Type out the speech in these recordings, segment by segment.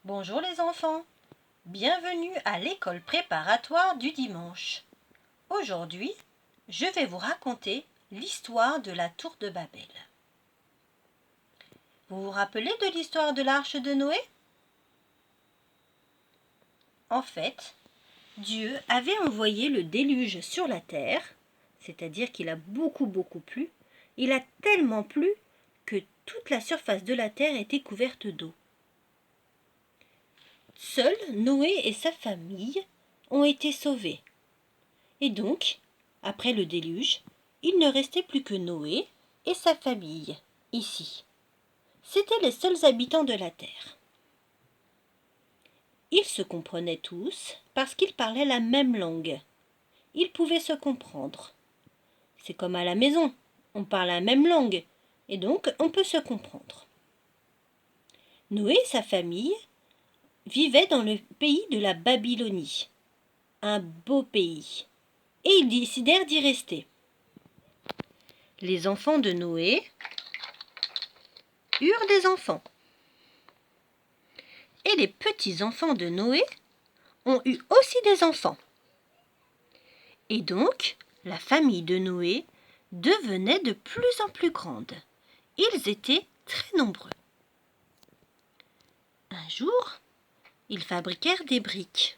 Bonjour les enfants, bienvenue à l'école préparatoire du dimanche. Aujourd'hui, je vais vous raconter l'histoire de la tour de Babel. Vous vous rappelez de l'histoire de l'arche de Noé? En fait, Dieu avait envoyé le déluge sur la terre, c'est-à-dire qu'il a beaucoup plu. Il a tellement plu que toute la surface de la terre était couverte d'eau. Seuls Noé et sa famille ont été sauvés. Et donc, après le déluge, il ne restait plus que Noé et sa famille, ici. C'étaient les seuls habitants de la terre. Ils se comprenaient tous parce qu'ils parlaient la même langue. Ils pouvaient se comprendre. C'est comme à la maison, on parle la même langue, et donc on peut se comprendre. Noé et sa famille vivaient dans le pays de la Babylonie, un beau pays, et ils décidèrent d'y rester. Les enfants de Noé eurent des enfants. Et les petits-enfants de Noé ont eu aussi des enfants. Et donc, la famille de Noé devenait de plus en plus grande. Ils étaient très nombreux. Un jour, ils fabriquèrent des briques.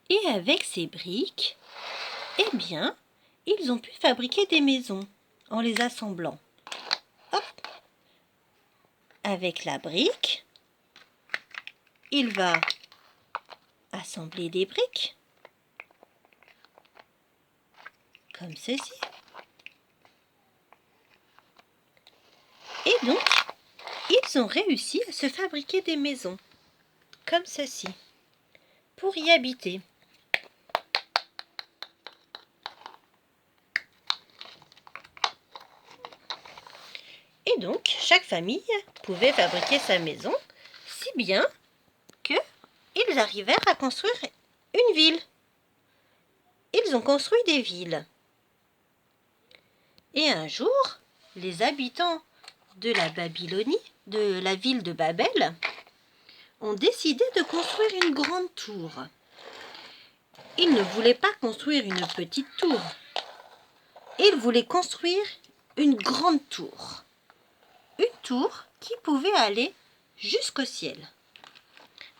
Et avec ces briques, eh bien, ils ont pu fabriquer des maisons en les assemblant. Hop. Avec la brique, il va assembler des briques, comme ceci. Et donc, ils ont réussi à se fabriquer des maisons, comme ceci, pour y habiter. Et donc, chaque famille pouvait fabriquer sa maison, si bien qu'ils arrivèrent à construire une ville. Ils ont construit des villes. Et un jour, les habitants de la Babylonie, de la ville de Babel, ont décidé de construire une grande tour. Ils ne voulaient pas construire une petite tour. Ils voulaient construire une grande tour. Une tour qui pouvait aller jusqu'au ciel.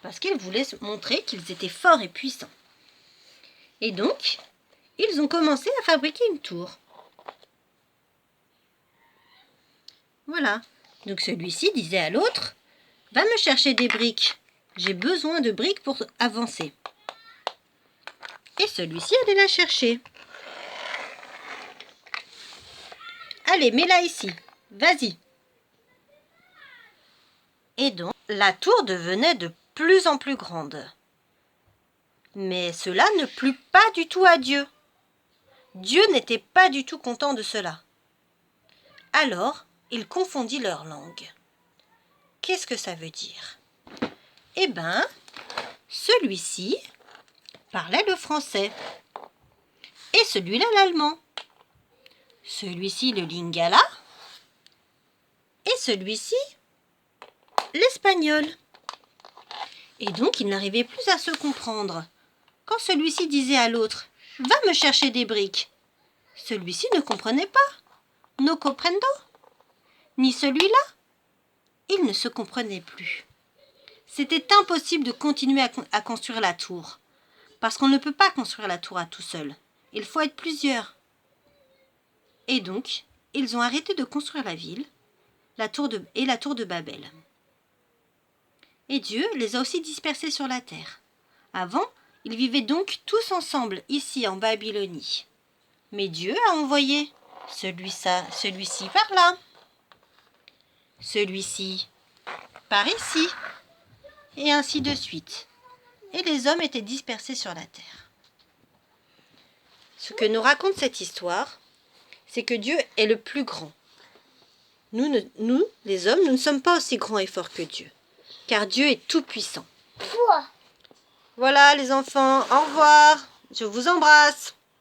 Parce qu'ils voulaient montrer qu'ils étaient forts et puissants. Et donc, ils ont commencé à fabriquer une tour. Voilà. Donc celui-ci disait à l'autre, « Va me chercher des briques. J'ai besoin de briques pour avancer. » Et celui-ci allait la chercher. « Allez, mets-la ici. Vas-y. » Et donc, la tour devenait de plus en plus grande. Mais cela ne plut pas du tout à Dieu. Dieu n'était pas du tout content de cela. Alors, il confondit leurs langues. Qu'est-ce que ça veut dire? Eh bien, celui-ci parlait le français et celui-là l'allemand. Celui-ci le lingala et celui-ci l'espagnol. Et donc, ils n'arrivaient plus à se comprendre. Quand celui-ci disait à l'autre « Va me chercher des briques », celui-ci ne comprenait pas. « No comprendo » ni celui-là. Ils ne se comprenaient plus. C'était impossible de continuer à construire la tour. Parce qu'on ne peut pas construire la tour à tout seul. Il faut être plusieurs. Et donc, ils ont arrêté de construire la ville la tour de Babel. Et Dieu les a aussi dispersés sur la terre. Avant, ils vivaient donc tous ensemble ici en Babylonie. Mais Dieu a envoyé celui-ci par là, celui-ci par ici, et ainsi de suite. Et les hommes étaient dispersés sur la terre. Ce que nous raconte cette histoire, c'est que Dieu est le plus grand. Nous, les hommes, nous ne sommes pas aussi grands et forts que Dieu, car Dieu est tout puissant. Voilà les enfants, au revoir, je vous embrasse.